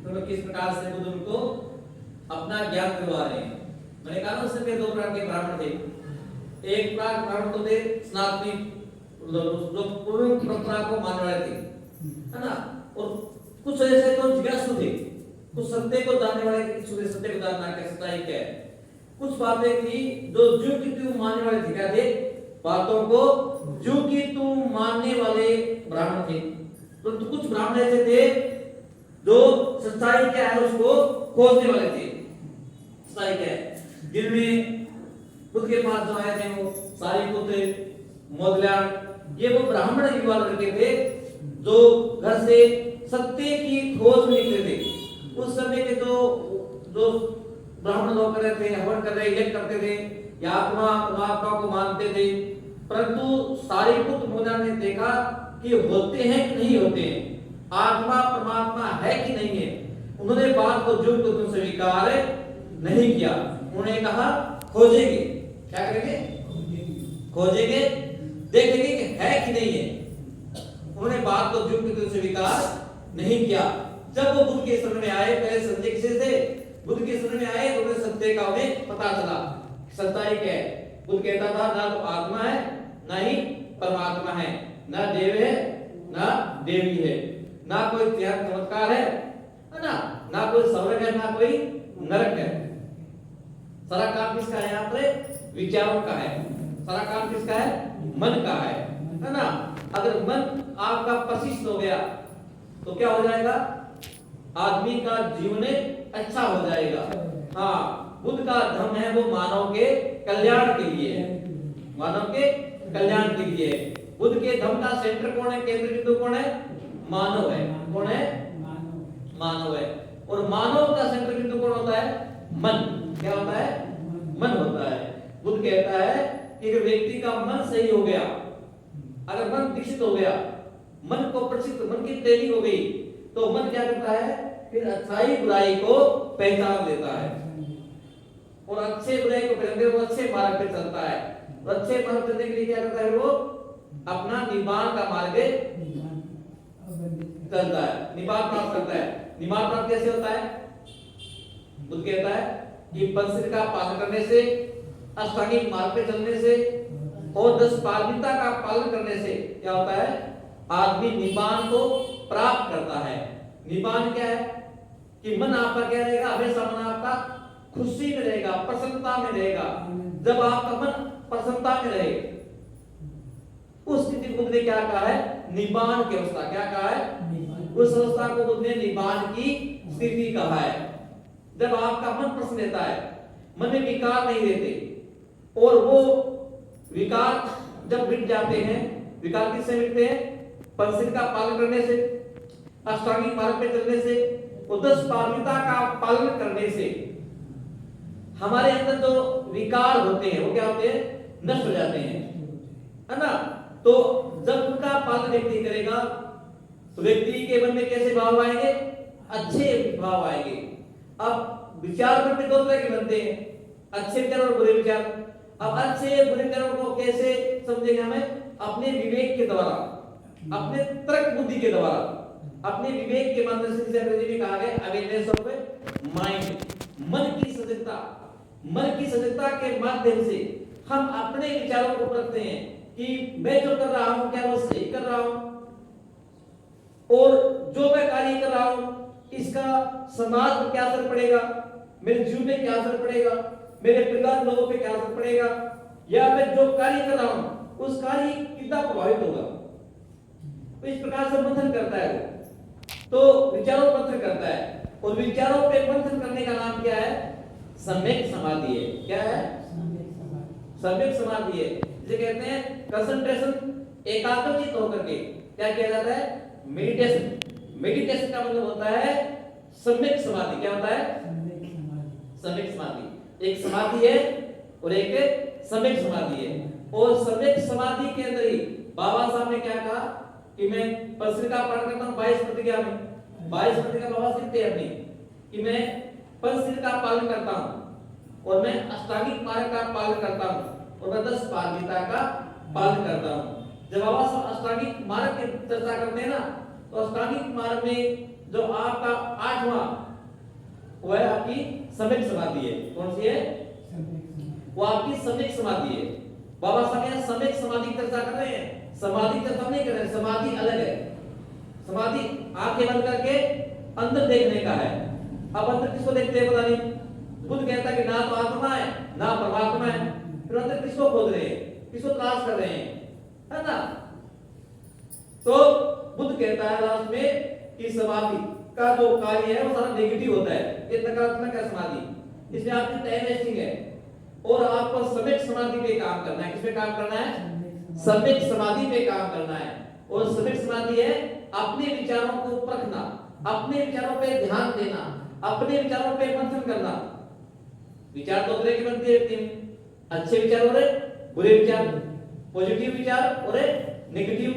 तो किस प्रकार से बुद्ध उनको अपना ज्ञान दिलवा रहे हैं। मैंने कहा उससे दो प्रकार के ब्राह्मण थे। एक प्रकार ब्राह्मण तो थे सनातनी, जो पूर्व परंपरा को मानने वाले थे, है ना। और कुछ ऐसे तो जिज्ञासु थे, कुछ सत्य को जानने वाले थे, सत्य को जानना क्या, सच्चाई क्या है। कुछ बातें थी जो ज्यों की त्यों मानने वाले थे। क्या थे? बातों को ज्यों की त्यों मानने वाले ब्राह्मण थे। तो कुछ ब्राह्मण ऐसे थे जो सच्चाई क्या है उसको खोजने वाले थे। सच्चाई क्या है, जिनमें बुद्ध के पास जो आए थे वो सारिपुत्र, मोदल्याण, ये वो ब्राह्मण युवा लड़के थे जो घर से सत्य की खोज में निकले थे। उस समय के जो ब्राह्मण लोग कर रहे थे, हवन कर रहे, यज्ञ करते थे, या आत्मा परमात्मा को मानते थे, परंतु सारिपुत्र मोदल्याण ने देखा कि होते हैं कि नहीं होते हैं, आत्मा परमात्मा है कि नहीं है। उन्होंने बात को जो को स्वीकार नहीं किया। उन्होंने कहा खोजेंगे। क्या करेंगे? खोजेंगे, देखेंगे कि है कि नहीं है। उन्होंने बात को जो को स्वीकार नहीं किया। जब वो बुद्ध के शरण में आए, पहले संजय किसे थे? बुद्ध के शरण में आए तो उन्हें सत्य का उन्हें पता चला। सच्चाई क्या है? बुद्ध कहता था ना तो आत्मा है, ना ही परमात्मा है, ना देव है, ना देवी है, ना कोई त्याग चमत्कार है ना, ना कोई स्वर्ग है, ना कोई नरक है। सारा काम किसका है? यहाँ पर विचारों का है। सारा काम किसका है? मन का है ना। अगर मन आपका प्रशिष्ट हो गया तो क्या हो जाएगा? आदमी का जीवन अच्छा हो जाएगा। हाँ, बुद्ध का धर्म है वो मानव के कल्याण के लिए है, मानव के कल्याण के लिए है। बुद्ध के धर्म का सेंटर कौन है? केंद्र बिंदु कौन है? मानव है। कौन है? मानव है। और मानव का सेंटर बिंदु कौन होता है? मन। क्या होता है? मन होता है। बुद्ध कहता है कि अगर व्यक्ति का मन सही हो गया, अगर मन विकसित हो गया, मन को प्रशिक्षित, मन की ट्रेनिंग हो गई, तो मन क्या करता है? फिर अच्छाई बुराई को पहचान लेता है और अच्छे बुराई को पहचानते वो अच्छे मार्ग पे चलता है। और अच्छे मार्ग चलने के लिए क्या करता है? वो अपना निब्बान का मार्ग चलता है, निब्बान प्राप्त करता है। निब्बान प्राप्त कैसे होता है? बुद्ध कहता है कि पंचशील का पालन करने से, अष्टांगिक मार्ग पे चलने से और 10 पारमिता का पालन करने से क्या होता है? आदमी निब्बान को प्राप्त करता है। निब्बान क्या है? कि मन आपका क्या रहेगा? हमेशा मन आपका खुशी में रहेगा, प्रसन्नता में रहेगा। जब आपका मन प्रसन्नता में रहे, उस स्थिति को बुद्ध ने क्या कहा है? निब्बान की अवस्था। क्या कहा है? उस अवस्था को बुद्ध ने निब्बान की स्थिति कहा है। जब आपका मन प्रसन्न रहता है, मन में विकार नहीं रहते, और वो विकार जब मिट जाते हैं, विकार किससे मिटते हैं? पंचशील का पालन करने से, अष्टांगिक मार्ग पे चलने से और 10 पारमिता का पालन करने से। हमारे अंदर जो विकार होते हैं वो क्या होते हैं? नष्ट हो जाते हैं, है ना। तो जब उनका पालन व्यक्ति करेगा तो व्यक्ति के मन में कैसे भाव आएंगे? अच्छे भाव आएंगे। अब विचार में दो तरह के बनते हैं, अच्छे विचार और बुरे विचार। अब अच्छे बुरे विचारों को कैसे समझेंगे? हमें अपने विवेक के द्वारा, अपने तर्क बुद्धि के द्वारा, अपने विवेक के माध्यम से, जिसे अंग्रेजी में कहा गया अवेयरनेस ऑफ माइंड। मन की सजगता के माध्यम से हम अपने विचारों को परखते हैं कि मैं जो कर रहा हूं क्या वो सही कर रहा हूं, और जो मैं कार्य कर रहा हूं इसका समाज पर क्या असर पड़ेगा, मेरे जीवन में क्या असर पड़ेगा, मेरे परिवार लोगों पे क्या असर पड़ेगा, या मैं जो कार्य कर रहा हूं उस कार्य कितना प्रभावित होगा। तो इस प्रकार से मंथन करता है वो। तो विचारों पर मंथन करता है, और विचारों पे मंथन करने का नाम क्या है? सम्यक समाधि है। क्या है? सम्यक समाधि है। जिसे कहते हैं कंसंट्रेशन, एकाग्रचित होकर के क्या किया जाता है? मेडिटेशन। मेडिटेशन का मतलब होता है सम्यक समाधि। क्या होता है? सम्यक समाधि। एक समाधि है और एक सम्यक समाधि है। और सम्यक समाधि के अंदर ही बाबा साहब ने क्या कहा कि मैं पंचशील का पालन करता हूं 22 प्रतिज्ञा में। 22 प्रतिज्ञा बाबा सीखते हैं अपनी कि मैं पंचशील का पालन करता हूं और मैं अष्टांगिक मार्ग का पालन करता हूं और मैं 10 पारमिता का पालन करता हूं। जब बाबा साहब अष्टांगिक मार्ग की चर्चा करते हैं ना, तो अष्टांगिक मार्ग में जो आपका 8वां वो है आपकी सम्यक समाधि है। कौन सी है? वो आपकी सम्यक समाधि है। बाबा साहब यहाँ सम्यक समाधि की चर्चा कर रहे हैं, समाधि की चर्चा नहीं कर रहे हैं। समाधि अलग है। समाधि आंखें बंद करके अंदर देखने का है। अब अंदर किसको देखते हैं पता नहीं। बुद्ध कहता है कि ना तो आत्मा है ना परमात्मा है, फिर अंदर किसको खोज रहे हैं, किसको तलाश कर रहे हैं, है ना? तो बुद्ध कहता है लास्ट में कि समाधि का जो कार्य है वो सारा नेगेटिव होता है, ये नकारात्मक है समाधि। इसमें आपकी टाइम वेस्टिंग है और आपको सम्यक समाधि पे काम करना है। किस पे काम करना है? सम्यक समाधि पे काम करना है। और सम्यक समाधि है अपने विचारों को परखना, अपने विचारों पे ध्यान देना, अपने विचारों पे मंथन करना। विचार दो तरह के बनते हैं, तीन अच्छे विचार और बुरे विचार, पॉजिटिव विचार और negative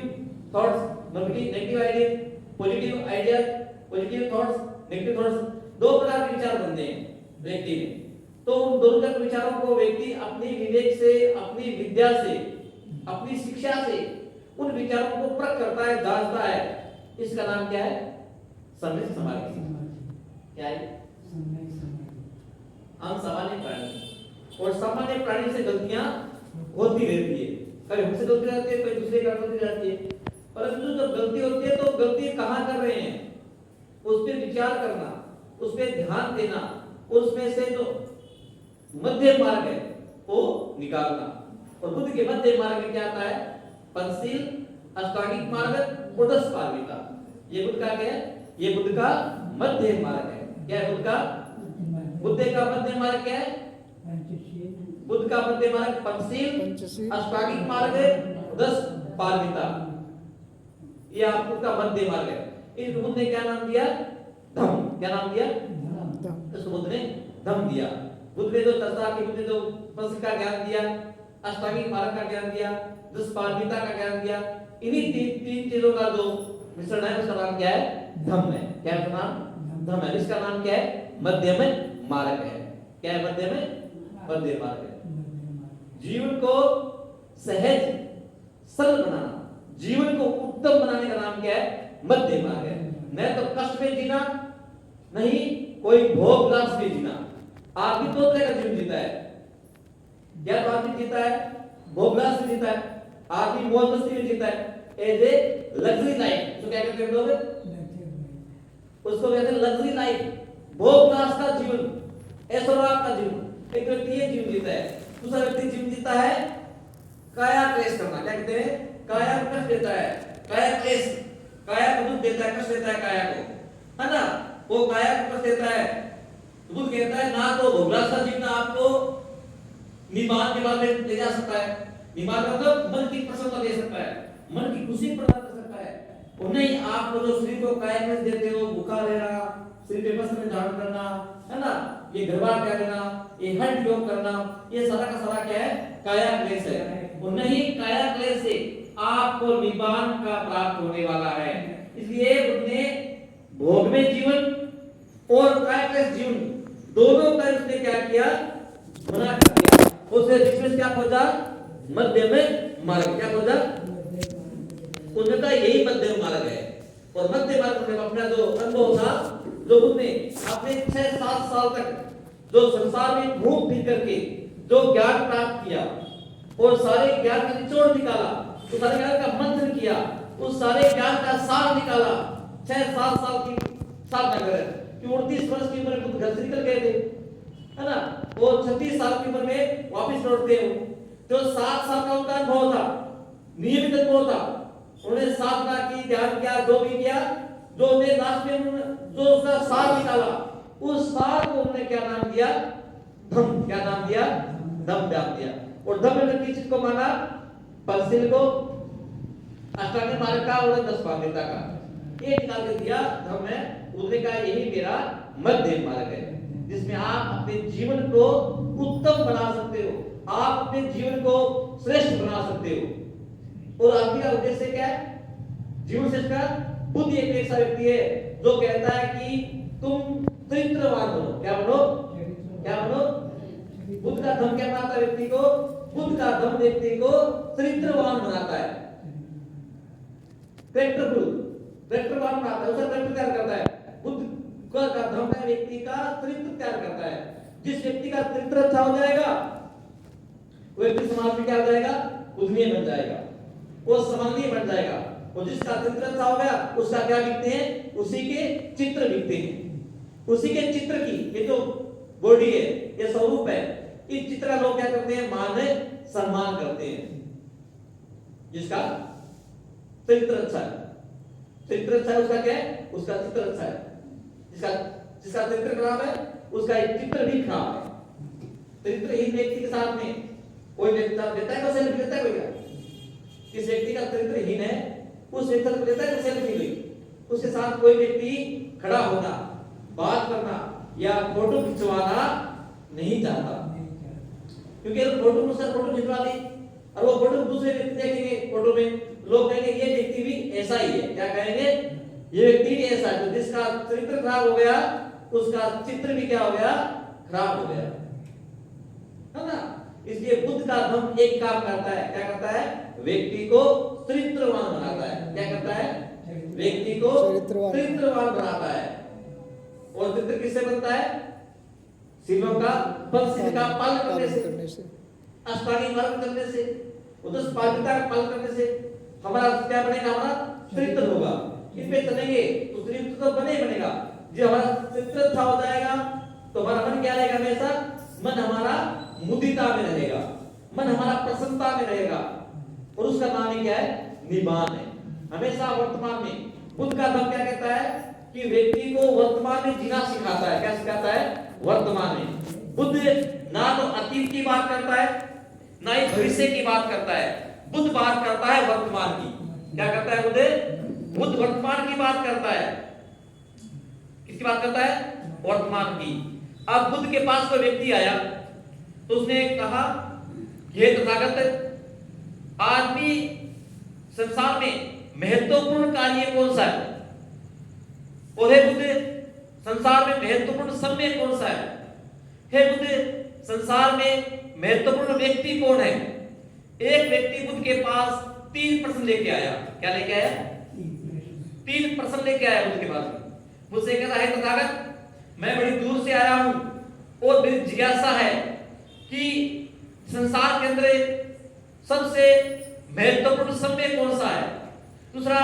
thoughts, negative idea, positive idea, positive thoughts, negative thoughts. दो प्रकार के विचार बनते हैं व्यक्ति में। तो उन दोनों तरह के विचारों को व्यक्ति अपनी विवेक से, अपनी विद्या से, अपनी शिक्षा से उन विचारों को परख करता है, जांचता है। इसका नाम क्या है? सम्यक समाधि। क्या है? हम सामान्य प्राणी, और सामान्य प्राणी से गलतियां होती रहती है। कभी हमसे गलती रहती है, कभी दूसरे का गलती रहती है। परंतु जब गलती होती है तो गलती कहां कर रहे हैं उस पर विचार करना, उस पर ध्यान देना, उसमें से जो मध्य मार्ग है वो निकालना। और बुद्ध के मध्य मार्ग में क्या आता है? पंचशील, अष्टांगिक मार्ग और 10 पारमिता। ये बुद्ध का क्या है? ये बुद्ध का मध्य मार्ग है। क्या है बुद्ध का? बुद्ध का मध्य मार्ग क्या है? बुद्ध का मध्य मार्ग पंचशील, अष्टांगिक मार्ग, 10 पारमिता। ये आपको का मध्य मार्ग है। इस बुद्ध ने क्या नाम दिया? धम्म। क्या नाम दिया? इस बुद्ध ने धम्म दिया। बुद्ध ने जो चर्चा की, बुद्ध ने जो पंच का ज्ञान दिया, अष्टांगिक मार्ग का ज्ञान दिया, 10 पारमिता का ज्ञान दिया, इन्हीं तीन चीजों का जो मिश्रण है उसका नाम क्या है? धम्म है। क्या है नाम? धम्म है। इसका नाम क्या है? मध्यम मार्ग है। क्या है? मध्य मार्ग है। जीवन को सहज सरल बनाना, जीवन को उत्तम बनाने का नाम क्या है? मध्य मार्ग है। न तो कष्ट में जीना, नहीं कोई भोग विलास में जीना। आदमी दो तरह का जीवन जीता है। या तो आदमी जीता है भोग विलास में जीता है, आदमी मौज मस्ती में जीता है, एज ए लग्जरी लाइफ। तो क्या कहते हैं लोग? उसको कहते हैं लग्जरी लाइफ, भोग विलास का जीवन, ऐश्वर्य का जीवन। एक व्यक्ति ये जीवन जीता है। दूसरा व्यक्ति जीवन जीता है काया क्लेश करना। क्या कहते हैं? काया को कष्ट देता है, काया क्लेश, काया को दुख देता है, कष्ट देता है काया को, है ना? वो काया को कष्ट देता है। बुद्ध कहता है ना तो भोग विलास का जीवन आपको निमान के बाद में ले जा सकता है। निमान का मतलब मन की प्रसन्नता दे सकता है, मन की खुशी प्रदान कर सकता है। और नहीं आप जो शरीर को काया क्लेश देते हो, भूखा रहना, शरीर पे वस्त्र में धारण करना, है ना, ये घरबार क्या लेना, ये हठ योग करना, ये सारा का सारा क्या है? काया क्लेश है। और नहीं काया क्लेश से आपको निब्बान का प्राप्त होने वाला है। इसलिए बुद्ध ने भोग में जीवन और काया क्लेश जीवन दोनों का उसने क्या किया? मना कर दिया। उसने जिसमें क्या खोजा? मध्य में मार्ग। क्या खोजा? उनका यही मध्य मार्ग है। और मध्य मार्ग में अपना जो अनुभव था, जो बुद्ध ने अपने 6-7 साल तक जो संसार में घूम फिर करके जो ज्ञान प्राप्त किया और सारे ज्ञान का निचोड़ निकाला, उस सारे ज्ञान का मंथन किया, उस सारे ज्ञान का सार निकाला, 6-7 साल की साधना कर, कि 38 वर्ष की उम्र में बुद्ध घर से निकल गए थे, है ना? वो 36 साल की उम्र में वापस लौटते हो। जो 7 साल का उनका अनुभव था, नियमित अनुभव था, उन्होंने साधना की, ध्यान किया, जो भी किया, जो उन्हें लास्ट में जो उसका सार निकाला, उस सार को उन्होंने क्या नाम दिया? धम्म। क्या नाम दिया? धम्म नाम दिया। और धम्म ने किस चीज को माना? पंचशील को, अष्टांगिक मार्ग का और 10 पारमिता का, ये निकाल के दिया धम्म है। उन्होंने कहा यही मेरा मध्य मार्ग है, जिसमें आप अपने जीवन को उत्तम बना सकते हो, आप अपने जीवन को श्रेष्ठ बना सकते हो। और आपका उद्देश्य क्या है? जीवन श्रेष्ठ का बुद्ध एक ऐसा व्यक्ति है जो कहता है कि तुम चरित्रवान बनो। क्या बनो? क्या बनो? बुद्ध का धम्म क्या बनाता है व्यक्ति को? बुद्ध का धम्म व्यक्ति को चरित्रवान बनाता है, कैरेक्टरफुल, कैरेक्टरवान बनाता है, उसे कैरेक्टर तैयार करता है। बुद्ध का धर्म का व्यक्ति का चरित्र तैयार करता है। जिस व्यक्ति का चरित्र अच्छा हो जाएगा वो व्यक्ति समाज में क्या हो जाएगा, पूजनीय बन जाएगा, वो सम्माननीय बन जाएगा। और जिसका चरित्र अच्छा हो गया उसका क्या लिखते हैं, उसी के चित्र लिखते हैं। उसी के चित्र की ये जो बॉडी है, ये स्वरूप है, इस चित्र का लोग क्या करते हैं, मान सम्मान करते हैं। जिसका चरित्र अच्छा है, चरित्र अच्छा है उसका क्या है, उसका चित्र अच्छा है। जिसका चरित्र खराब है उसका एक चित्र भी खराब है। चरित्रहीन व्यक्ति के साथ में कोई व्यक्ति देता है, सेल्फी लेता है कोई क्या? किस व्यक्ति का चरित्रहीन है उस व्यक्ति को लेता है सेल्फी ली, उसके साथ कोई व्यक्ति खड़ा होना, बात करना या फोटो खिंचवाना नहीं चाहता, क्योंकि अगर फोटो खिंचवा दी और वो फोटो दूसरे व्यक्ति देखेंगे, फोटो में लोग कहेंगे ये व्यक्ति भी ऐसा ही है। क्या कहेंगे, ये व्यक्ति भी ऐसा है। तो जिसका चरित्र खराब हो गया उसका चित्र भी क्या हो गया, खराब हो गया, है ना। इसलिए बुद्ध का धर्म एक काम करता है, क्या करता है, व्यक्ति को चरित्रवान बनाता है। क्या करता है, व्यक्ति को चरित्रवान बनाता है। और चरित्र किससे बनता है, सीलों का पंक्ति का पालन करने से, अष्टांगिक मार्ग करने से, उदस पावित्रता का पालन करने से हमारा क्या बनेगा, हमारा चरित्र होगा। इस पे चलेंगे तो चरित्र तो बने ही बनेगा। जब हमारा चरित्र अच्छा हो जाएगा तो हमारा मन क्या रहेगा, हमेशा मन हमारा मुदिता में रहेगा, मन हमारा प्रसन्नता में रहेगा। और उसका नाम ही क्या है, निबान है। हमेशा वर्तमान में बुद्ध का धर्म क्या कहता है कि व्यक्ति को वर्तमान में जीना सिखाता है। क्या सिखाता है, वर्तमान में। बुद्ध ना तो अतीत की बात करता है ना ही भविष्य की बात करता है, बुद्ध बात करता है वर्तमान की। क्या करता है बुद्ध वर्तमान की बात करता है। किसकी बात करता है, वर्तमान की। अब बुद्ध के पास कोई व्यक्ति आया तो उसने कहा, हे तथागत, आदमी संसार में महत्वपूर्ण कार्य कौन सा है? और हे बुद्ध, संसार में महत्वपूर्ण समय कौन सा है? हे बुद्ध, संसार में महत्वपूर्ण व्यक्ति कौन है? एक व्यक्ति बुद्ध के पास 3 प्रश्न लेके आया। क्या लेके आया, 3 प्रश्न लेके आया बुद्ध के पास। मुझसे कहता है, तथागत, मैं बड़ी दूर से आया हूं और मेरी जिज्ञासा है कि संसार के अंदर सबसे महत्वपूर्ण समय कौन सा है? दूसरा,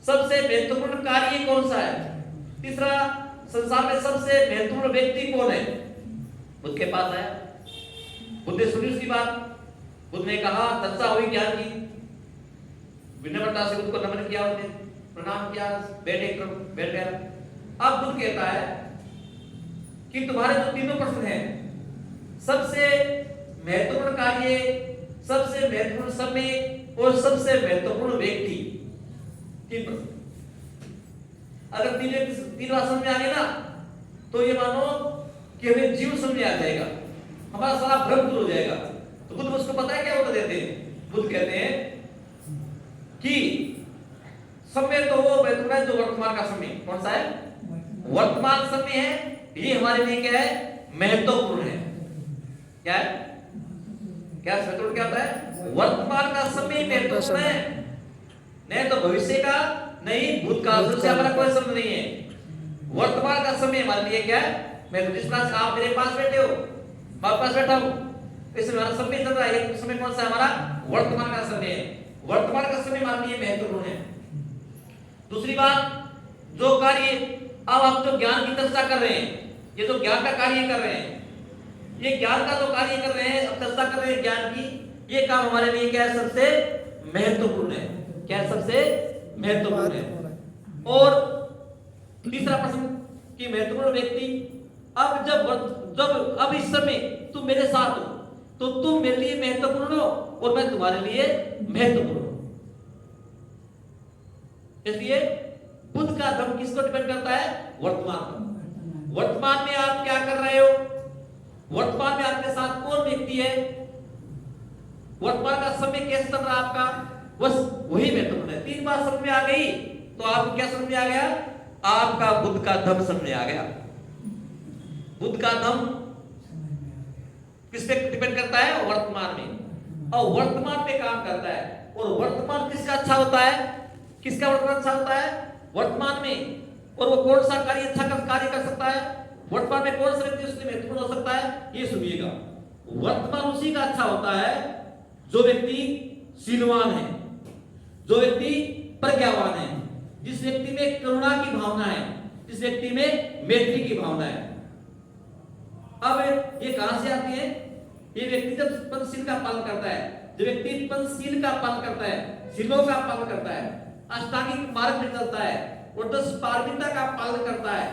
सबसे महत्वपूर्ण कार्य कौन सा है? तीसरा, संसार में सबसे महत्वपूर्ण व्यक्ति कौन है? बुद्ध के पास आया। बुद्ध ने सुनी उसकी बात। बुद्ध ने कहा, चर्चा हुई ज्ञान की, विनम्रता से बुद्ध को नमन किया, उसने प्रणाम किया, बैठ गया। अब बुद्ध कहता है कि तुम्हारे जो तीनों प्रश्न हैं, सबसे महत्वपूर्ण कार्य, सबसे महत्वपूर्ण समय और सबसे महत्वपूर्ण व्यक्ति, 3 प्रश्न। अगर तीन बात समझ में आ गए ना तो ये मानो कि हमें जीवन समझ में आ जाएगा, हमारा सारा भ्रम दूर हो जाएगा। तो बुद्ध उसको पता है क्या उत्तर देते हैं? बुद्ध कहते हैं कि समय तो वो महत्वपूर्ण है जो वर्तमान का समय। कौन सा है? वर्तमान समय है, ये हमारे लिए क्या है? महत्वपूर्ण है। क्या है? क्या महत्वपूर्ण क्या होता है? वर्तमान का समय महत्वपूर्ण है, नहीं तो भविष्य का नहीं, भूतकाल से हमारा कोई संबंध नहीं है। वर्तमान का समय हमारे लिए क्या है? मैं जिस तरह से आप मेरे पास बैठे हो, मैं पास बैठा हूं, इसमें हमारा समय चल रहा है। समय कौन सा है? हमारा वर्तमान का समय है। वर्तमान का समय हमारे लिए महत्वपूर्ण है। दूसरी बात, जो कार्य अब आप जो ज्ञान की चर्चा कर रहे हैं, ये जो ज्ञान का कार्य कर रहे हैं, ये ज्ञान का जो कार्य कर रहे हैं, अब चर्चा कर रहे हैं ज्ञान की, ये काम हमारे लिए क्या है? सबसे महत्वपूर्ण है। क्या है? सबसे महत्वपूर्ण है। और तीसरा प्रश्न कि महत्वपूर्ण व्यक्ति, अब जब अब इस समय तुम मेरे साथ हो तो तुम मेरे लिए महत्वपूर्ण हो और मैं तुम्हारे लिए महत्वपूर्ण हूं। इसलिए बुद्ध का धर्म किसको डिपेंड करता है? वर्तमान पर। वर्तमान में आप क्या कर रहे हो? वर्तमान में आपके साथ कौन व्यक्ति है? वर्तमान का समय कैसे चल रहा है आपका? बस वही महत्वपूर्ण है। 3 बात समझ में आ गई तो आपको क्या समझ में आ गया? आपका बुद्ध का धर्म समझ में आ गया। बुद्ध का धर्म किस पे डिपेंड करता है? वर्तमान में, और वर्तमान पे काम करता है। और वर्तमान किसका अच्छा होता है? किसका वर्तमान अच्छा होता है? वर्तमान में और वो कौन सा कार्य अच्छा कार्य कर सकता है, वर्तमान में कौन सा व्यक्ति उसके महत्वपूर्ण हो सकता है, ये सुनिएगा। वर्तमान उसी का अच्छा होता है जो व्यक्ति शीलवान है, जो व्यक्ति प्रज्ञावान है, जिस व्यक्ति में करुणा की भावना है, जिस व्यक्ति में मैत्री की भावना है। अब ये कहां से आती है? ये व्यक्ति जब पंचशील का पालन करता है, जो व्यक्ति पंचशील का पालन करता है, शीलों का पालन करता है, अष्टांगिक मार्ग में चलता है और 10 पारमिता का पालन करता है,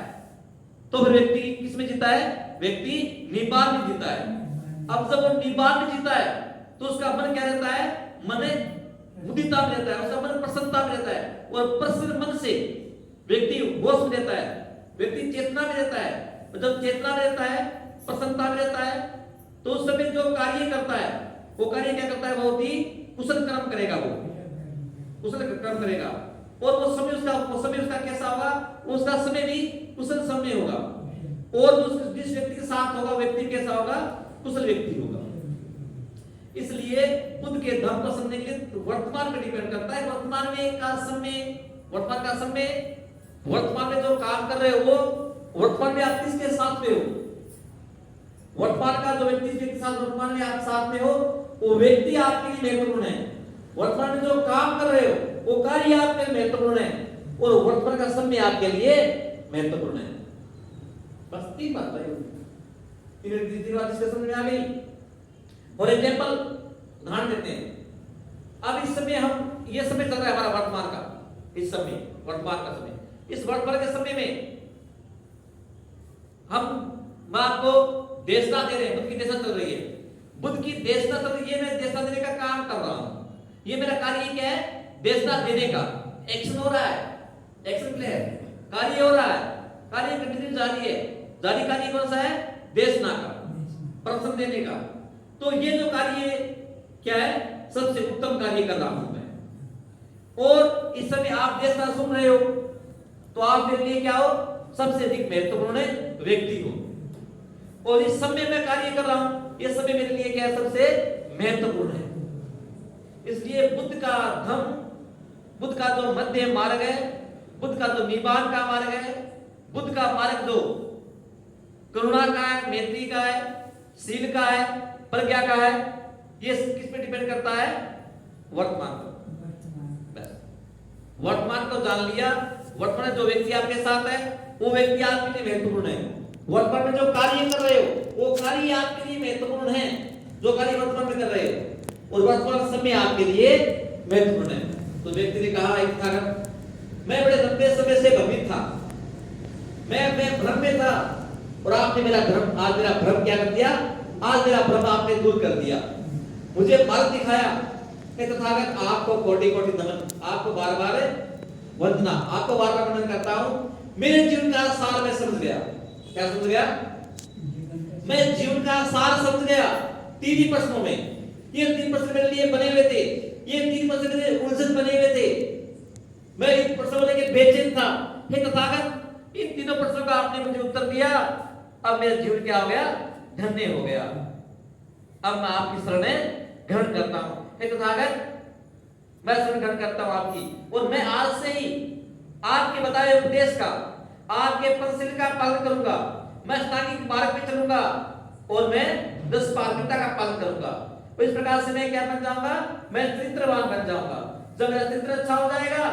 तो फिर व्यक्ति किसमें जीता है? व्यक्ति निब्बान में जीता है। अब जब वो निब्बान में जीता है तो उसका मन क्या रहता है? मन मुदिता में रहता है, उसका मन प्रसन्नता में रहता है, और प्रसन्न मन से व्यक्ति होश में रहता है, व्यक्ति चेतना में रहता है। और जब चेतना में रहता है, प्रसन्नता में रहता है, तो उस समय जो कार्य करता है वो कार्य क्या करता है? बहुत ही कुशल कर्म करेगा, वो कुशल कर्म करेगा। और वो समय उसका कैसा होगा? उसका समय भी कुशल समय होगा, और जिस व्यक्ति के साथ होगा व्यक्ति कैसा होगा? कुशल व्यक्ति होगा। इसलिए खुद के धर्म को समझने के लिए वर्तमान पे डिपेंड करता है। वर्तमान में जो काम कर रहे हो वो वर्तमान में आप किसके साथ में हो? वर्तमान का जो व्यक्ति जिसके साथ वर्तमान में आप साथ में हो वो व्यक्ति आपके लिए महत्वपूर्ण है। वर्तमान में जो काम कर रहे हो वो कार्य आपके लिए महत्वपूर्ण है, और वर्तमान का समय आपके लिए महत्वपूर्ण है। बस 3 बात भाई, 3 बात इसके समझ में आ गई। फॉर एग्जाम्पल उदाहरण देते हैं। अब इस समय हम ये समय चल रहा है हमारा वर्तमान का, इस समय वर्तमान का समय, इस वर्तमान के समय में मैं आपको देशना दे रहे हैं। बुद्ध की देशना चल रही है, बुद्ध की देशना चल रही है। मैं देशना देने का काम कर रहा हूं। ये मेरा कार्य क्या है? देशना देने का। एक्शन हो रहा है, एक्शन प्ले है, कार्य हो रहा है, कार्य कंटिन्यू जारी है। जारी कार्य कौन सा है? देशना का, प्रवचन देने का। तो ये जो कार्य क्या है? सबसे उत्तम कार्य कर रहा हूं मैं। और इस समय आप देशना सुन रहे हो तो आप मेरे लिए क्या हो? सबसे अधिक महत्वपूर्ण व्यक्ति हो। और इस समय मैं कार्य कर रहा हूं, ये समय मेरे लिए क्या है? सबसे महत्वपूर्ण है। इसलिए बुद्ध का धर्म, बुद्ध का जो मध्य मार्ग है, बुद्ध का जो निब्बान का मार्ग है, बुद्ध का मार्ग जो करुणा का है, मैत्री का है, शील का है, प्रज्ञा का है, ये किस पे डिपेंड करता है? वर्तमान पर। वर्तमान को जान लिया, वर्तमान में जो व्यक्ति आपके साथ है वो व्यक्ति आपके लिए महत्वपूर्ण है। वर्तमान में जो कार्य कर रहे हो वो कार्य आपके लिए महत्वपूर्ण है, जो कार्य वर्तमान में कर रहे हो, और वर्तमान समय आपके लिए महत्वपूर्ण है। तो व्यक्ति ने कहा, एक था मैं बड़े लंबे समय से भ्रमित था, मैं भ्रम में था, और आपने मेरा भ्रम, आज मेरा भ्रम क्या कर दिया? आज मेरा भ्रम आपने दूर कर दिया, मुझे मार्ग दिखाया। तथागत आपको कोटि-कोटि नमन, आपको बार-बार वंदना, आपको बार-बार नमन करता हूं। मेरे जीवन का सार मैं समझ गया। क्या समझ गया? मैं जीवन का सार समझ गया 3 ही प्रश्नों में। ये 3 प्रश्न मेरे लिए बने हुए थे, ये 3 प्रश्न मेरे उलझन बने हुए थे। मैं इन प्रश्नों को लेकर बेचैन था। हे तथागत, इन तीनों प्रश्नों का आपने मुझे उत्तर दिया। अब मेरा जीवन क्या हो गया? धन्य हो गया। अब मैं आपकी शरण ग्रहण करता हूं। हे तथागत, मैं शरण ग्रहण करता हूं आपकी, और मैं आज से ही आपके बताए उपदेश का, आपके पंचशील का पालन करूंगा। मैं अष्टांगिक मार्ग पे चलूंगा, और मैं 10 पारमिता का पालन करूंगा। तो इस प्रकार से मैं क्या बन जाऊंगा? मैं चरित्रवान बन जाऊंगा। जब मेरा चरित्र अच्छा हो जाएगा,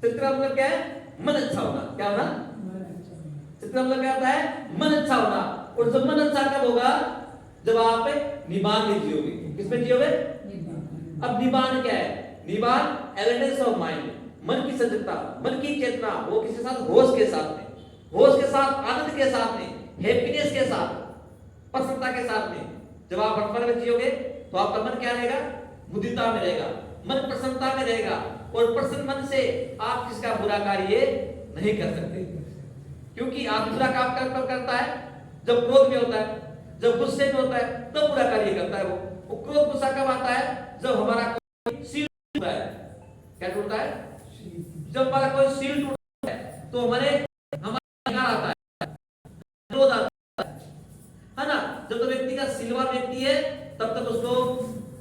चरित्र मतलब क्या है? मन अच्छा होना। क्या होना? चरित्र मतलब क्या होता है? मन अच्छा होना। और जब मन अच्छा कब होगा? जब आप निब्बान में जियोगे। किसमें जियोगे? अब निब्बान क्या है? निब्बान अवेयरनेस ऑफ माइंड, मन की सजगता, मन की चेतना, वो किसके साथ? होश के साथ में, होश के साथ, आनंद के साथ में, हैप्पीनेस के साथ, प्रसन्नता के साथ में। जब आप वर्तमान में जियोगे तो आपका मन क्या रहेगा? मुदिता में रहेगा, मन प्रसन्नता में रहेगा, और प्रसन्न मन से आप किसका बुरा कार्य नहीं कर सकते। क्योंकि आप बुरा काम कब करता है? जब क्रोध में होता है, जब गुस्से में होता है, तब बुरा कार्य करता है। वो क्रोध गुस्सा कब आता है? जब हमारा कोई सील टूटता है। क्या टूटता है? जब हमारा कोई सील टूटता है तो हमारा आता है, क्रोध आता है ना। जब तो व्यक्ति का सिलवान व्यक्ति है तब तक उसको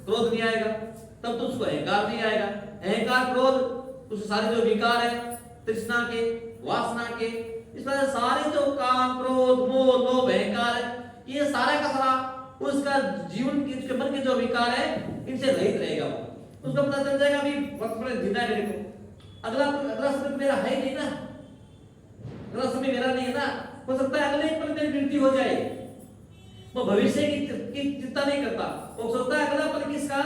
क्रोध नहीं आएगा, तब तो उसको अहंकार नहीं आएगा। अहंकार, क्रोध, उस सारे जो विकार है तृष्णा के, वासना के, इस तरह से सारे जो काम, क्रोध, मोह, लोभ, अहंकार है, ये सारा का सारा उसका जीवन की, उसके मन के जो विकार है इनसे रहित रहेगा। वो उसको पता चल जाएगा अभी वर्तमान जीना है मेरे को, अगला अगला समय मेरा है नहीं ना, अगला समय मेरा नहीं है ना, हो सकता है अगले पल मेरी मृत्यु हो जाए। वो भविष्य की चिंता नहीं करता, वो सोचता है अगला पल किसका,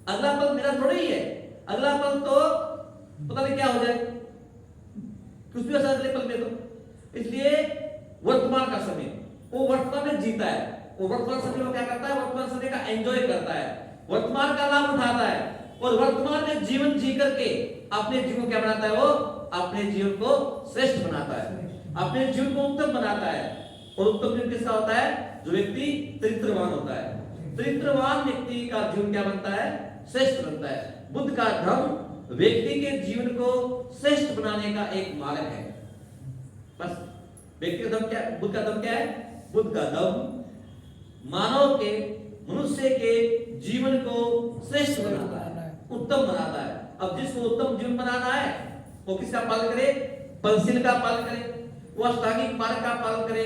अगला पल मेरा थोड़ा ही है, अगला पल तो पता नहीं क्या हो जाए, कुछ भी हो सकता है अगले पल में। तो इसलिए वर्तमान का समय वो वर्तमान में जीता है, वो वर्तमान समय को क्या करता है, वर्तमान समय का एंजॉय करता है, वर्तमान का लाभ उठाता है, और वर्तमान में जीवन जी करके अपने जीवन को क्या बनाता है, वो अपने जीवन को श्रेष्ठ बनाता है, अपने जीवन को उत्तम बनाता है। और उत्तम जीवन किसका होता है, जो व्यक्ति चरित्रवान होता है। चरित्रवान व्यक्ति का जीवन क्या बनता है, श्रेष्ठ बनता है। बुद्ध का धर्म व्यक्ति के जीवन को श्रेष्ठ बनाने का एक मार्ग है। बस व्यक्ति का धर्म क्या, बुद्ध का धर्म क्या है, बुद्ध का धर्म मानव के, मनुष्य के जीवन को श्रेष्ठ बनाता है, उत्तम बनाता है। अब जिसको उत्तम जीवन बनाना है वो किसका पालन करे, पंचशील का पालन करे, वो अष्टांगिक मार्ग का पालन करे,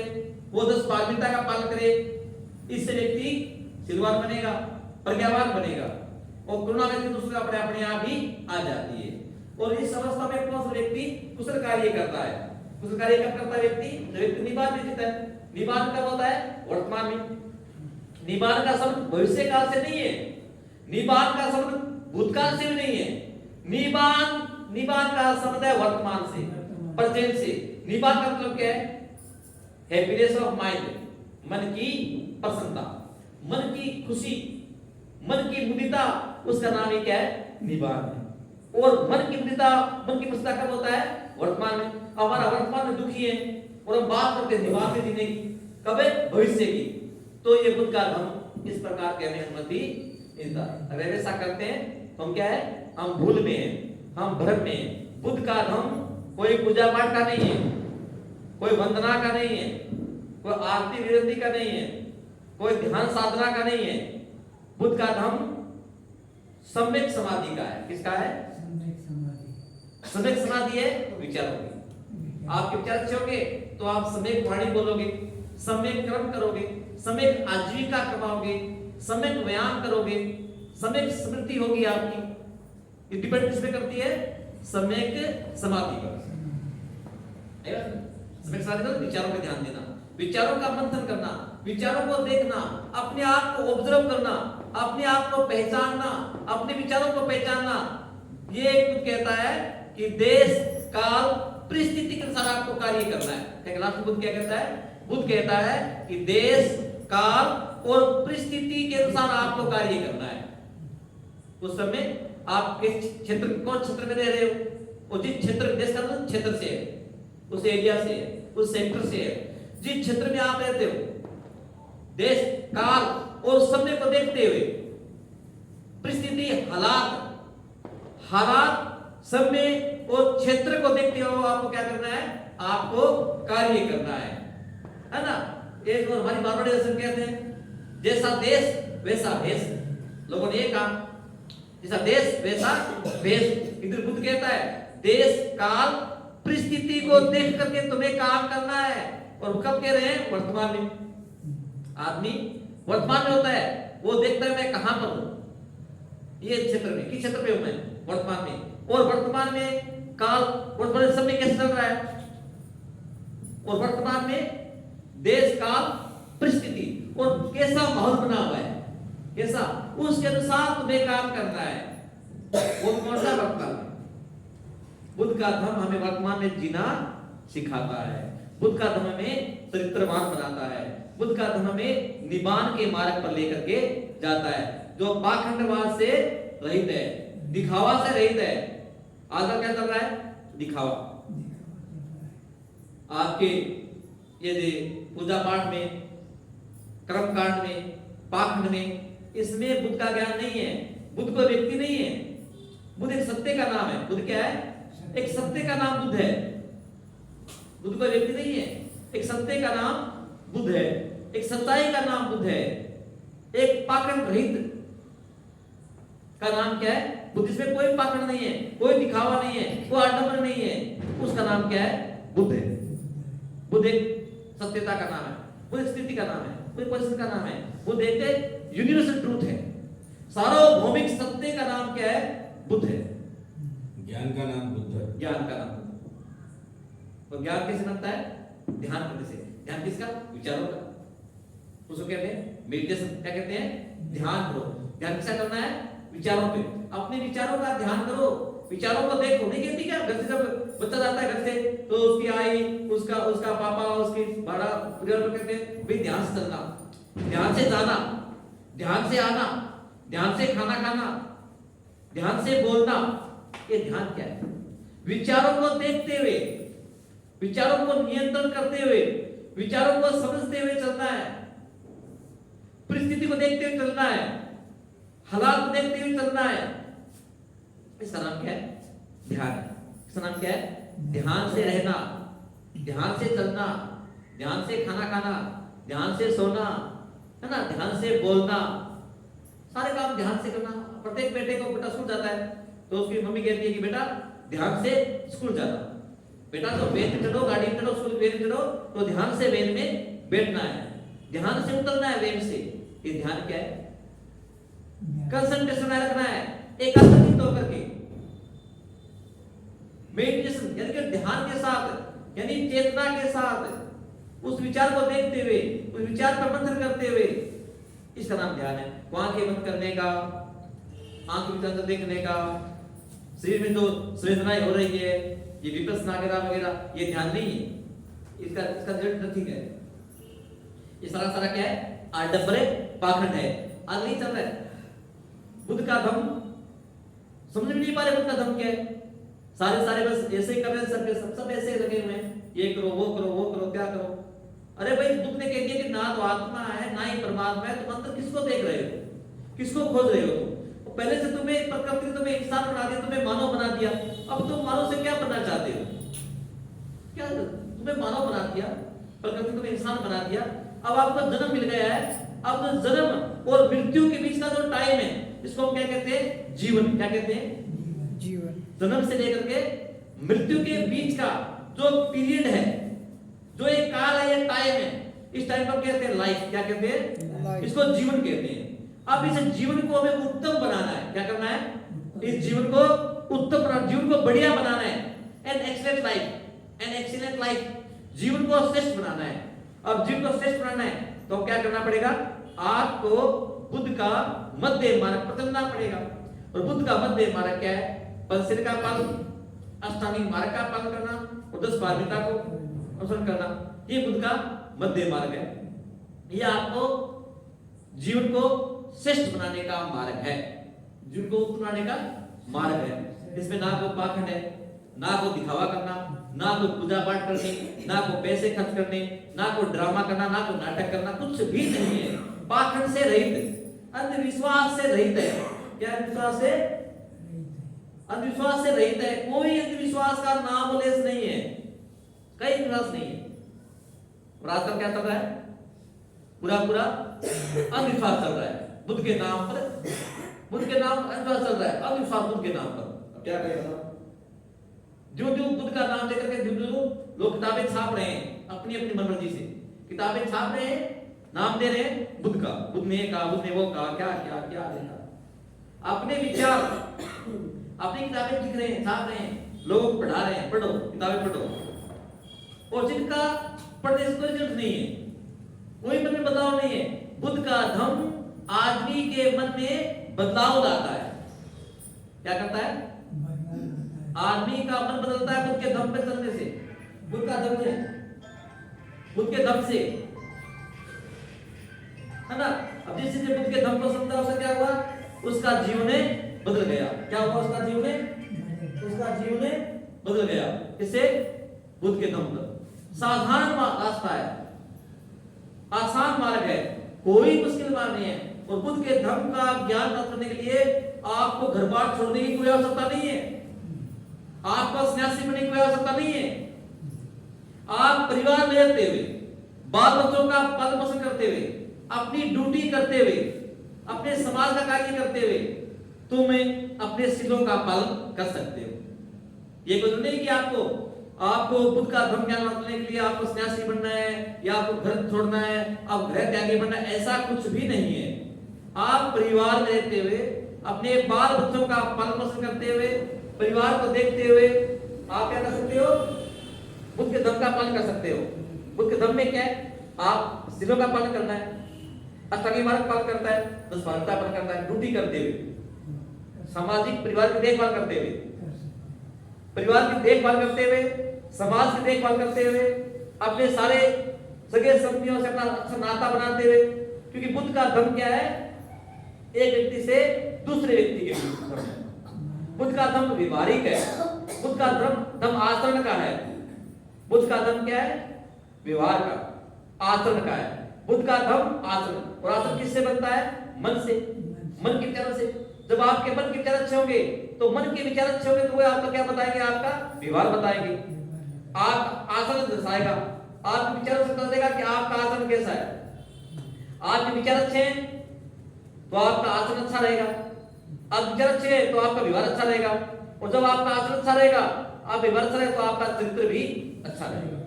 वो 10 पारमिता का पालन करे। इससे व्यक्ति शीलवान बनेगा, प्रज्ञावान बनेगा, और करुणा व्यक्ति दूसरे अपने आप ही आ जाती है। और इस अवस्था में कौन सा व्यक्ति कुशल कार्य करता है, कुशल कार्य कब करता है व्यक्ति, जो व्यक्ति निबान में जीता है। निबान कब होता है, वर्तमान में। निबान का संबंध भविष्य काल से नहीं है, निबान का संबंध भूतकाल से भी नहीं है, निबान का संबंध है वर्तमान से, प्रेजेंट से। निबान का मतलब क्या है, हैप्पीनेस ऑफ माइंड, मन की प्रसन्नता, मन की खुशी, मन की मुदिता, उसका नाम ही क्या है, निबान है। और मन की मुदिता, मन की प्रसन्नता कब होता है, वर्तमान में। हमारा वर्तमान में दुखी है और हम बात करते हैं निबान में जीने की, कब है, भविष्य की। तो ये बुद्ध का धर्म इस प्रकार के हमें अनुमति मिलता है। अगर ऐसा करते हैं तो हम क्या है, हम भूल में हैं, हम भ्रम में हैं। बुद्ध का धर्म कोई पूजा पाठ का नहीं है, कोई वंदना का नहीं है, कोई आरती विरती का नहीं है, कोई ध्यान साधना का नहीं है। बुद्ध का धर्म सम्यक समाधि का है। किसका है, सम्यक समाधि है विचारों की। आपके विचार अच्छे होंगे तो आप सम्यक वाणी बोलोगे, सम्यक कर्म करोगे, सम्यक आजीविका कमाओगे, सम्यक व्यायाम करोगे, सम्यक स्मृति होगी आपकी। ये डिपेंड किस पे करती है, सम्यक समाधि पर। सम्यक समाधि तो विचारों पे ध्यान देना, विचारों का मंथन करना, विचारों को देखना, अपने आप को ऑब्जर्व करना, अपने आप को पहचानना, अपने विचारों को पहचानना। ये कुछ कहता है कि देश काल परिस्थिति के अनुसार आपको कार्य करना है। लास्ट बुद्ध क्या कहता है, बुद्ध कहता है कि देश काल और परिस्थिति के अनुसार आपको कार्य करना है। उस समय आप किस क्षेत्र, कौन क्षेत्र में रह रहे हो, और जिस क्षेत्र, देश का मतलब क्षेत्र से है, उस एरिया से है, उस सेक्टर से है, जिस क्षेत्र में आप रहते हो, देश काल और समय को देखते हुए, परिस्थिति, हालात समय और क्षेत्र को देखते हुए आपको क्या करना है, आपको कार्य करना है ना। एक और हमारी मारवाड़ी दर्शन कहते हैं, जैसा देश वैसा भेष। लोगों ने ये कहा, जैसा देश वैसा भेष। इधर बुद्ध कहता है देश काल परिस्थिति को देख करके तुम्हें काम करना है। और कब कह रहे हैं, वर्तमान में। आदमी वर्तमान में होता है, वो देखता है मैं कहां पर हूं, ये क्षेत्र में, किस क्षेत्र पे हूं मैं, वर्तमान में। और वर्तमान में काल, वर्तमान समय कैसे चल रहा है, और वर्तमान में देश काल परिस्थिति और कैसा माहौल बना हुआ है, कैसा, उसके अनुसार तुम्हें काम करना है। वो कौन सा, वर्तमान में। बुद्ध का धर्म हमें वर्तमान में जीना सिखाता है। बुद्ध का धर्म हमें चरित्रवान बनाता है। बुद्ध का धर्म हमें निबान के मार्ग पर लेकर के जाता है, जो पाखंडवाद से रहित है, दिखावा से रहित है। आजकल क्या चल रहा है, दिखावा। आपके यदि पूजा पाठ में, कर्म कांड में, पाखंड में, इसमें बुद्ध का ज्ञान नहीं है। बुद्ध कोई व्यक्ति नहीं है, बुद्ध एक सत्य का नाम है। बुद्ध क्या है, एक सत्य का नाम बुद्ध है। बुद्ध कोई व्यक्ति नहीं है, एक सत्य का नाम बुद्ध है, एक सच्चाई का नाम बुद्ध है, एक पाखंड रहित का नाम क्या है, बुद्ध में कोई पाखंड नहीं है, कोई दिखावा नहीं है, कोई आडंबर नहीं है, उसका नाम क्या है? बुद्ध है। बुद्ध एक सत्यता का नाम है, बुद्ध स्थिति का नाम है, बुद्ध परिस्थिति का नाम है, बुद्ध एक यूनिवर्सल ट्रूथ है, सार्वभौमिक सत्य का नाम क्या है? बुद्ध है। ज्ञान का नाम बुद्ध है। ज्ञान का नाम बुद्ध। और ज्ञान कैसे बनता है? ध्यान करने से। ध्यान किसका? विचारों का। उसको कहते हैं मेडिटेशन। क्या कहते हैं? ध्यान करो। ध्यान किसका करना है? विचारों पे। अपने विचारों का ध्यान करो, विचारों को देखो। नहीं कहती क्या? घर से जब बच्चा जाता है घर से, तो उसकी आई, उसका पापा, उसकी बड़ा परिवार कहते हैं भाई ध्यान से चलना, ध्यान से जाना, ध्यान से आना, ध्यान से खाना खाना, ध्यान से बोलना। ये ध्यान क्या है? विचारों को देखते हुए, विचारों को नियंत्रण करते हुए, विचारों को समझते हुए चलना है, परिस्थिति को देखते हुए चलना है, हालात को देखते हुए चलना है। इसका नाम क्या है? ध्यान। इसका नाम क्या है? ध्यान से रहना, ध्यान से चलना, ध्यान से खाना खाना, ध्यान से सोना, है ना, ध्यान से बोलना, सारे काम ध्यान से करना। प्रत्येक बेटे को, बेटा स्कूल जाता है तो उसकी मम्मी कहती है कि बेटा ध्यान से स्कूल जाना, बेटा तो वेन में चढ़ो, गाड़ी में चढ़ो, स्कूल वेन में चढ़ो तो ध्यान से वेन में बैठना है, ध्यान से उतरना है वेन से। ये ध्यान क्या है? कंसंट्रेशन रखना है, एकाग्रचित्त होकर के। मेडिटेशन यानी कि ध्यान के साथ, यानी चेतना के साथ उस विचार को देखते हुए, उस विचार पर मंथन करते हुए, इसका नाम ध्यान है। आंखें बंद करने का, आंख के अंदर देखने का, शरीर में जो संवेदनाएं हो रही है, ये विपस्सना वगैरह, ये ध्यान नहीं है। इसका रिजल्ट नथिंग है। ये सारा क्या है? आडंबर है, पाखंड है, आज नहीं चल रहा है। बुद्ध का धम्म समझ में नहीं पा रहे, बुद्ध का धम्म क्या है? सारे बस ऐसे ही कर रहे हैं, सब ऐसे लगे हुए हैं, ये करो, वो करो, वो करो, क्या करो। अरे भाई बुद्ध ने कह दिया कि ना तो आत्मा है ना ही परमात्मा है, तुम अंदर किसको देख रहे हो, किसको खोज रहे हो? तो पहले से तुम्हें प्रकृति, तुम्हें इंसान बना दिया, तुम्हें मानव बना दिया, अब तुम मानव से क्या बनना चाहते हो? क्या तुम्हें मानव बना दिया, प्रकृति तुम्हें इंसान बना दिया, अब आपको जन्म मिल गया है। अब जो जन्म और मृत्यु के बीच का जो टाइम है, इसको हम क्या कहते हैं? जीवन। क्या कहते हैं? जीवन। जन्म से लेकर के मृत्यु के बीच का जो पीरियड है, जो एक काल है, ये टाइम है, इस टाइम को कहते हैं लाइफ। क्या कहते हैं? इसको जीवन कहते हैं। अब इस जीवन को हमें उत्तम बनाना है। क्या करना है? इस जीवन को उत्तम बनाना, जीवन को बढ़िया बनाना है। An excellent life, an excellent life, जीवन को श्रेष्ठ बनाना है। अब जीवन को श्रेष्ठ बनाना है तो क्या करना पड़ेगा? आपको बुद्ध का मध्य मार्ग पर चलना पड़ेगा। और बुद्ध का मध्य मार्ग क्या है? पंचशील का पालन, अष्टांगिक मार्ग का पालन करना और 10 पारमिता को अनुसरण करना, ये बुद्ध का मध्य मार्ग है। ये आपको जीवन को श्रेष्ठ बनाने का मार्ग है, जीवन को उत्तम बनाने का मार्ग है। इसमें ना कोई पाखंड है, ना कोई दिखावा करना, ना कोई पूजा पाठ करने, ना कोई पैसे खर्च करने, ना कोई ड्रामा करना, ना कोई नाटक करना, कुछ भी नहीं है। पाखंड से रहित, अंधविश्वास से रहित है। क्या अंधविश्वास से? अंधविश्वास से रहित है। कोई अंधविश्वास का नाम लेस नहीं है, कई विश्वास नहीं है। और आजकल क्या चल रहा है? पूरा अंधविश्वास चल रहा है बुद्ध के नाम पर, बुद्ध के नाम पर अंधविश्वास चल रहा है, अंधविश्वास बुद्ध के नाम पर। अब क्या करेगा? जो बुद्ध का नाम लेकर के जो लोग किताबें छाप रहे हैं अपनी अपनी मनमर्जी से, किताबें छाप रहे हैं, नाम दे रहे हैं बुद्ध का, बुद्ध ने कहा, बुद्ध ने वो कहा, क्या क्या क्या लिखा, अपने विचार, अपनी किताबें लिख रहे हैं, छाप रहे हैं, लोगों को पढ़ा रहे हैं, पढ़ो किताबें पढ़ो। और जिनका पढ़ने से कोई रिजल्ट नहीं है, कोई मन में बदलाव नहीं है। बुद्ध का धम्म आदमी के मन में बदलाव लाता है। क्या करता है? आदमी का मन बदलता है बुद्ध के धम्म पे चलने से। बुद्ध का धम्म है, बुद्ध के धम्म से, है ना। अब जिस बुद्ध के धम्म को समझा, उसका क्या हुआ? उसका जीवन बदल गया। क्या हुआ? उसका जीवन बदल गया। इससे बुद्ध के धम्म पर साधारण रास्ता है, आसान मार्ग है, कोई मुश्किल मार्ग नहीं है। और बुद्ध के धम्म का ज्ञान प्राप्त करने के लिए आपको घर बार छोड़ने की कोई आवश्यकता नहीं है, आपको सन्यासी बनने की कोई आवश्यकता नहीं है। आप परिवार में रहते हुए, बाल बच्चों का पालन पोषण करते हुए, अपनी ड्यूटी करते हुए, अपने समाज का कार्य करते हुए, तुम अपने सिद्धों का पालन कर सकते हो। ये कुछ नहीं कि आपको बुद्ध का धर्म ज्ञान बांटने के लिए आपको सन्यासी बनना है या आपको घर छोड़ना है, आप घर त्यागी बनना है, ऐसा कुछ भी नहीं है। आप परिवार में रहते हुए अपने बाल बच्चों का पालन पोषण करते हुए परिवार को देखते हुए आप क्या कर सकते हो, बुद्ध के धर्म का पालन कर सकते हो। बुद्ध के धर्म में क्या है, आप सिद्धों का पालन करना है, अष्टांगिक मार्ग का पालन करता है, दस पालनता पालन करता है, ड्यूटी करते हुए, सामाजिक परिवार की देखभाल करते हुए, परिवार की देखभाल करते हुए, समाज की देखभाल करते हुए, अपने सारे सगे संबंधियों से अपना अच्छा नाता बनाते हुए। क्योंकि बुद्ध का धर्म क्या है, एक व्यक्ति से दूसरे व्यक्ति के बीच धर्म है। बुद्ध का धर्म व्यवहारिक है, बुद्ध का धर्म आचरण का है। बुद्ध का धर्म क्या है, व्यवहार का, आचरण का है। बुद्ध का धर्म आचरण, और आचरण किससे बनता है, मन से, मन के विचारों से। जब आपके मन के विचार अच्छे होंगे तो मन के विचार अच्छे होंगे तो वो आपका क्या बताएंगे, आपका व्यवहार बताएंगे, आप आचरण दर्शाएगा। आपके विचारों से पता चलेगा कि आपका आचरण कैसा है। आपके विचार अच्छे हैं तो आपका आचरण अच्छा रहेगा, आप विचार अच्छे हैं तो आपका व्यवहार अच्छा रहेगा, और जब आपका आचरण अच्छा रहेगा, आप व्यवहार अच्छा रहेगा, तो आपका चरित्र भी अच्छा रहेगा।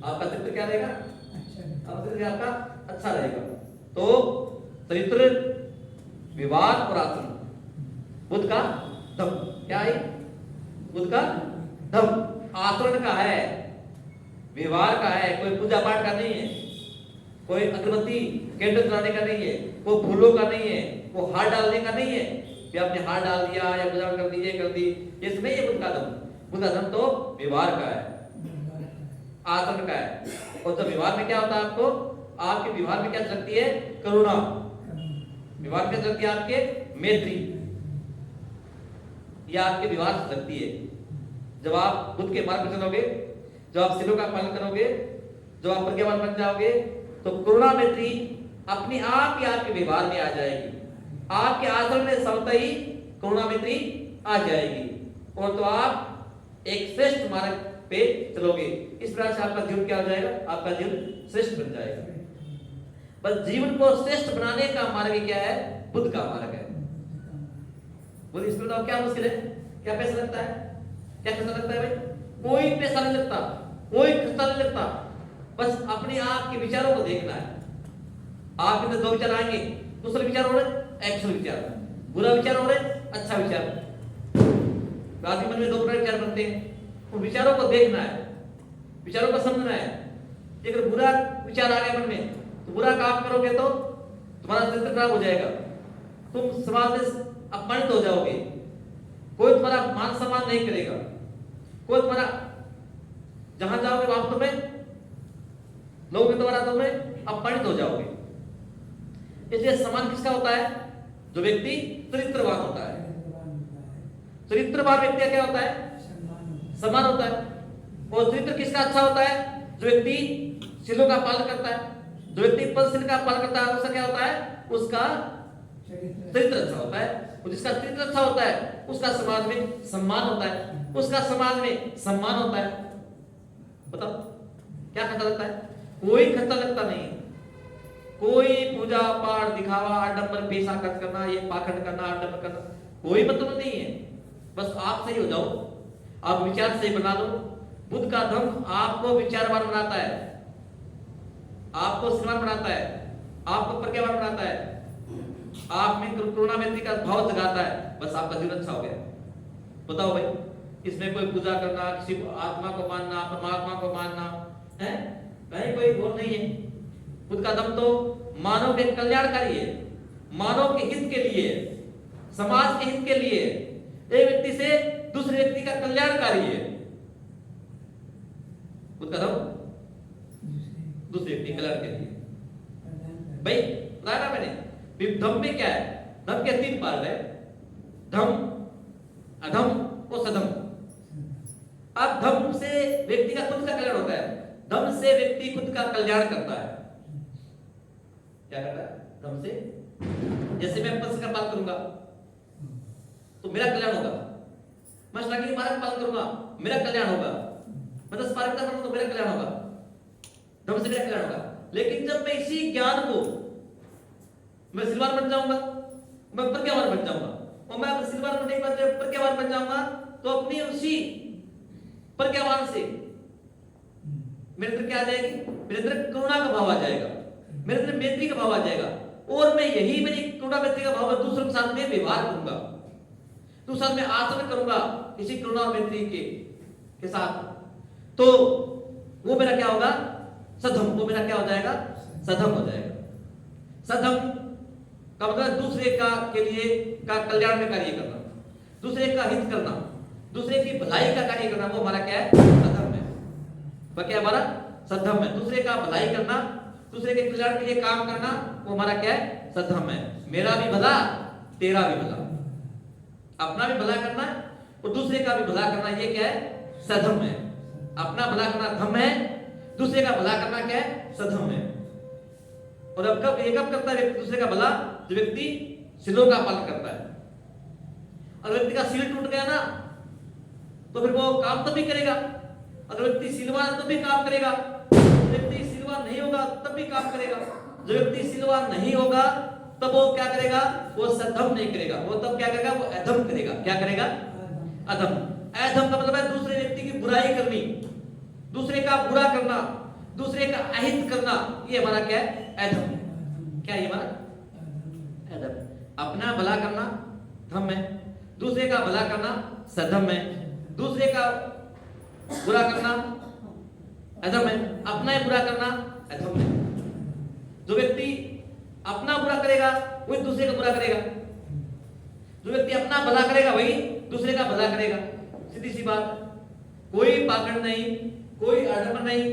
आपका चरित्र क्या रहेगा, आपका अच्छा रहेगा। तो चरित्र, व्यवहार और आचरण, बुद्ध का धम्म क्या है, बुद्ध का धम्म आचरण का है, व्यवहार का है। कोई पूजा पाठ का नहीं है, कोई अगरबत्ती कैंडल जलाने का नहीं है, कोई फूलों का नहीं है, वो हार डालने का नहीं है कि आपने हार डाल दिया या पूजा कर दी, ये कर दी, ये नहीं है बुद्ध का धम्म। बुद्ध का धम्म तो व्यवहार का है, आचरण का है। और जब व्यवहार में क्या होता है, आपको आपके व्यवहार में क्या झलकती है, करुणा। व्यवहार में झलकती है आपके मैत्री, यह आपके व्यवहार से झलकती है। जब आप बुद्ध के मार्ग पर चलोगे, जब आप सिद्धों का पालन करोगे, जब आप प्रज्ञावान बन जाओगे, तो करुणा मैत्री अपने आप ही आपके व्यवहार में आ जाएगी। आपके आचरण में समता ही करुणा मैत्री आ जाएगी, और तो आप एक श्रेष्ठ मार्ग पे चलोगे। इस प्रकार से आपका जीवन क्या हो जाएगा, आपका जीवन श्रेष्ठ बन जाएगा। बस जीवन को श्रेष्ठ बनाने का मार्ग क्या है, बुद्ध का मार्ग है। बोलिए इसमें तो क्या मुश्किल है, क्या पैसा लगता है, क्या खर्चा लगता है भाई, कोई पैसा नहीं लगता, कोई खर्चा नहीं लगता। बस अपने आप के विचारों को देखना है। आपके अंदर दो विचार आएंगे, दूसरे विचार हो रहे एक्चुअल विचार, बुरा विचार हो रहे अच्छा विचार। आपके मन में दो प्रकार विचार बनते हैं, उन विचारों को देखना है, विचारों को समझना है। अगर बुरा विचार आ गया मन में तो बुरा काम करोगे तो तुम्हारा चरित्र खराब हो जाएगा, तुम समाज में अपमानित हो जाओगे, कोई तुम्हारा मान सम्मान नहीं करेगा, कोई तुम्हारा जहां जाओगे वहां तुम्हें लोग तुम्हारा तुम्हें अपमानित हो जाओगे। इसलिए सम्मान किसका होता है, जो व्यक्ति चरित्रवान होता है। चरित्रवान व्यक्ति का क्या होता है, सम्मान होता है। और चरित्र किसका अच्छा होता है, जो व्यक्ति शीलों का पालन करता है, जो व्यक्ति पंचशील का पालन करता है, उसका क्या होता है, उसका चरित्र अच्छा होता है। और जिसका चरित्र अच्छा होता है उसका समाज में सम्मान होता है, उसका समाज में सम्मान होता है। बताओ क्या खर्चा लगता है, कोई खर्चा लगता नहीं। कोई पूजा पाठ दिखावा आडंबर पैसा खर्च करना, ये पाखंड करना, आडंबर करना कोई मतलब नहीं है। बस आप सही हो जाओ, आप विचार सही बना लो। बुद्ध का धर्म आपको विचारवान बनाता है, आपको श्रीमान बनाता है, आपको प्रज्ञावान बनाता है, आप में करुणा मैत्री का भाव जगाता है। बस आपका जीवन अच्छा हो गया। बताओ भाई, इसमें कोई पूजा करना, किसी आत्मा को मानना, परमात्मा को मानना है, कहीं कोई गोल नहीं है। बुद्ध का धर्म तो मानव के कल्याणकारी है, मानव के हित के लिए, समाज के हित के लिए, एक व्यक्ति से दूसरे व्यक्ति का कल्याणकारी है। बुद्ध का धर्म दूसरे व्यक्ति के कल्याण के लिए। भाई बताया ना मैंने, धम्म में क्या है, धम्म के तीन पार्ट है, धम्म, अधम्म और सधम्म। अब धम्म से व्यक्ति का खुद का कल्याण होता है, धम्म से व्यक्ति खुद का कल्याण करता है। क्या करता है धम्म से, जैसे मैं पंच का पालन करूंगा तो मेरा कल्याण होगा, मैं अष्टांगिक मार्ग पालन करूंगा मेरा कल्याण होगा, मैं 10 पारमिता करूंगा तो मेरा कल्याण होगा, धम्म से मेरा कल्याण होगा। लेकिन जब मैं इसी ज्ञान को मैं सिलवान बन जाऊंगा, मैं प्रज्ञावान बन जाऊंगा, और मैं सिलवान बनने के बाद जब प्रज्ञावान बन जाऊंगा तो अपनी उसी प्रज्ञावान से मेरे अंदर क्या आ जाएगी, मेरे अंदर करुणा का भाव आ जाएगा, मेरे अंदर मैत्री का भाव आ जाएगा, और मैं यही मेरी करुणा मैत्री का भाव दूसरों के साथ में व्यवहार करूंगा, दूसरे साथ में आचरण करूंगा इसी करुणा और मैत्री के साथ, तो वो मेरा क्या होगा, सधम, वो मेरा क्या हो जाएगा, सधम हो जाएगा। सधम का मतलब दूसरे का के लिए का कल्याण में कार्य करना, दूसरे का हित करना, दूसरे की भलाई का कार्य करना, वो हमारा क्या है, सधम है। वह क्या है हमारा, सधम है। दूसरे का भलाई करना, दूसरे के कल्याण के लिए काम करना, वो हमारा क्या है, सधम है। मेरा भी भला तेरा भी भला, अपना भी भला करना और दूसरे का भी भला करना, ये क्या है, सधम है। अपना भला करना धम है, दूसरे का भला करना क्या है, सधम है। और अब कब ये कब करता है व्यक्ति दूसरे का भला, जो व्यक्ति सीलों का पालन करता है। अगर व्यक्ति का सील टूट गया ना तो फिर वो काम तब भी करेगा, अगर व्यक्ति सीलवान तब भी काम करेगा, व्यक्ति सीलवान नहीं होगा तब भी काम करेगा। जो व्यक्ति सीलवान नहीं होगा तब वो क्या करेगा, वो सधम नहीं करेगा, वो तब क्या करेगा, वो अधम करेगा। क्या करेगा, अधम। अधम का मतलब है दूसरे व्यक्ति की बुराई करनी, दूसरे का बुरा करना, दूसरे का अहित करना, ये हमारा क्या है, अधम। क्या ये हमारा अधम। अपना भला करना धम है, दूसरे का भला करना सधम है, दूसरे का बुरा करना अधम है, अपना ही बुरा करना अधम है। जो व्यक्ति अपना बुरा करेगा वही दूसरे का बुरा करेगा, जो व्यक्ति अपना भला करेगा वही दूसरे का भला करेगा। सीधी सी बात, कोई पाखंड नहीं, कोई आडंबर नहीं,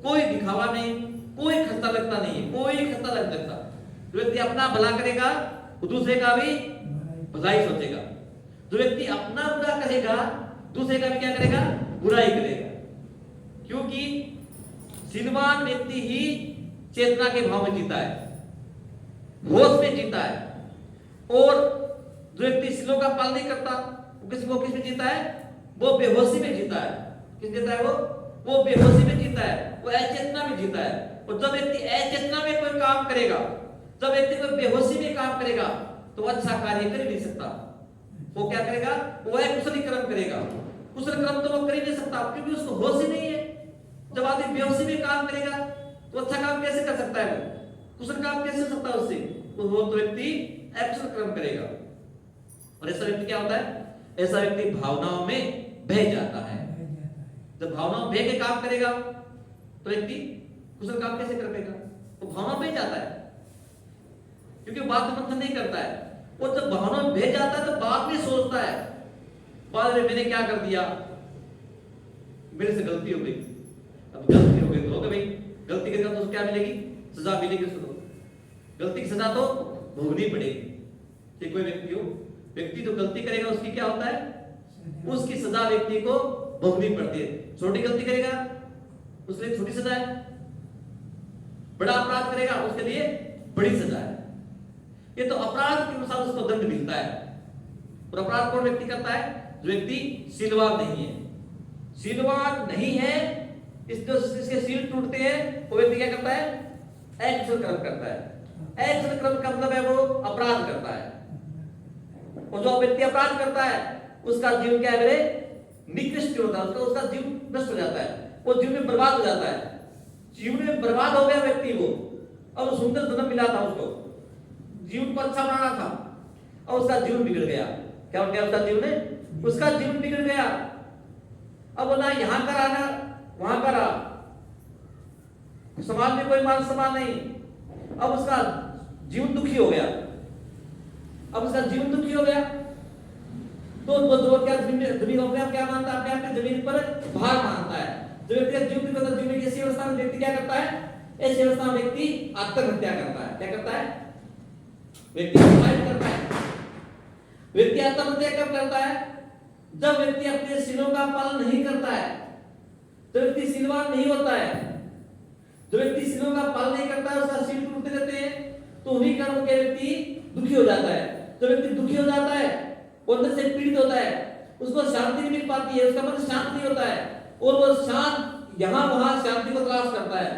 कोई दिखावा नहीं, कोई खस्ता लगता नहीं है, कोई खस्ता लग लगता। जो व्यक्ति अपना भला करेगा वो दूसरे का भी भलाई सोचेगा, जो व्यक्ति अपना बुरा करेगा दूसरे का भी क्या करेगा, बुराई करेगा। क्योंकि सीलवान व्यक्ति ही चेतना के भाव में जीता है, होश में जीता है। और जो व्यक्ति सीलों का पालन नहीं करता वो किस में जीता है, वो बेहोशी में जीता है। किस जीता है वो बेहोशी में जीता है, वो अचेतना में जीता है। और जब व्यक्ति अचेतना में कोई काम करेगा, जब व्यक्ति कोई बेहोशी में काम करेगा तो अच्छा कार्य कर ही नहीं सकता। वो क्या करेगा, वो कुशल कर्म करेगा। कुशल कर्म तो वो कर ही नहीं सकता क्योंकि उसको होश ही नहीं है। जब आदमी बेहोशी में काम करेगा तो अच्छा काम कैसे कर सकता है, वो कुशल काम कैसे हो सकता है उससे, तो वो तो व्यक्ति अकुशल कर्म करेगा। और ऐसा व्यक्ति क्या होता है, ऐसा व्यक्ति भावनाओं में बह जाता है। जब भावनाओं में बह के काम करेगा तो व्यक्ति कुशल काम कैसे कर पाएगा, वो भावनाओं में जाता है क्योंकि बात मंथन नहीं करता है। और जब भावनाओं में बह जाता है तो बाद में सोचता है, बाद में मैंने क्या कर दिया, मेरे से गलती हो गई। अब गलती हो गई तो होगा भाई, गलती करेगा तो क्या मिलेगी, सजा मिलेगी उसको। गलती की सजा तो भोगनी पड़ेगी। कि कोई व्यक्ति जो गलती करेगा उसकी क्या होता है, उसकी सजा व्यक्ति को भोगनी पड़ती है। छोटी गलती करेगा उसके लिए छोटी सजा है, बड़ा अपराध करेगा उसके लिए बड़ी सजा है। ये तो अपराध के अनुसार उसको दंड मिलता है। और अपराध कौन व्यक्ति करता है, जो व्यक्ति सीलवान नहीं है। सीलवान नहीं है, इसके सील टूटते हैं, वो व्यक्ति क्या करता है, अकुशल कर्म करता है। अकुशल कर्म का मतलब है वो अपराध करता है। और जो व्यक्ति अपराध करता है उसका जीवन क्या है, निकृष्ट होता है, उसका जीवन नष्ट हो जाता है, वो जीवन में बर्बाद हो जाता है। जीवन में बर्बाद हो गया व्यक्ति, वो अब सुंदर जन्म मिला था उसको, जीवन को अच्छा बनाना था और उसका जीवन बिगड़ गया। क्या हो गया उसका जीवन, उसका जीवन बिगड़ गया। अब वो ना यहां का रहा ना वहां का रहा, समाज में कोई मान सम्मान नहीं। अब उसका जीवन दुखी हो गया, अब उसका जीवन दुखी हो गया तो वो क्या जमीन अपने आप क्या मानता है, अपने आप जमीन पर भार मानता है। जो व्यक्ति जीवन को जीवन की ऐसी अवस्था में व्यक्ति क्या करता है, ऐसी अवस्था में व्यक्ति आत्महत्या करता है। क्या करता है, व्यक्ति सुसाइड करता है। व्यक्ति आत्महत्या कब करता है, जब व्यक्ति अपने सीलों का पालन नहीं करता है, तो व्यक्ति सीलवान नहीं होता है। जो व्यक्ति सीलों का पालन नहीं करता है उसका सील टूटते रहते हैं, तो उन्हीं कारण के व्यक्ति दुखी हो जाता है। जो व्यक्ति दुखी हो जाता है वो अंदर से पीड़ित होता है, उसको शांति नहीं मिल पाती है, उसका मन शांत नहीं होता है और वो शांत यहां वहां शांति को तलाश करता है।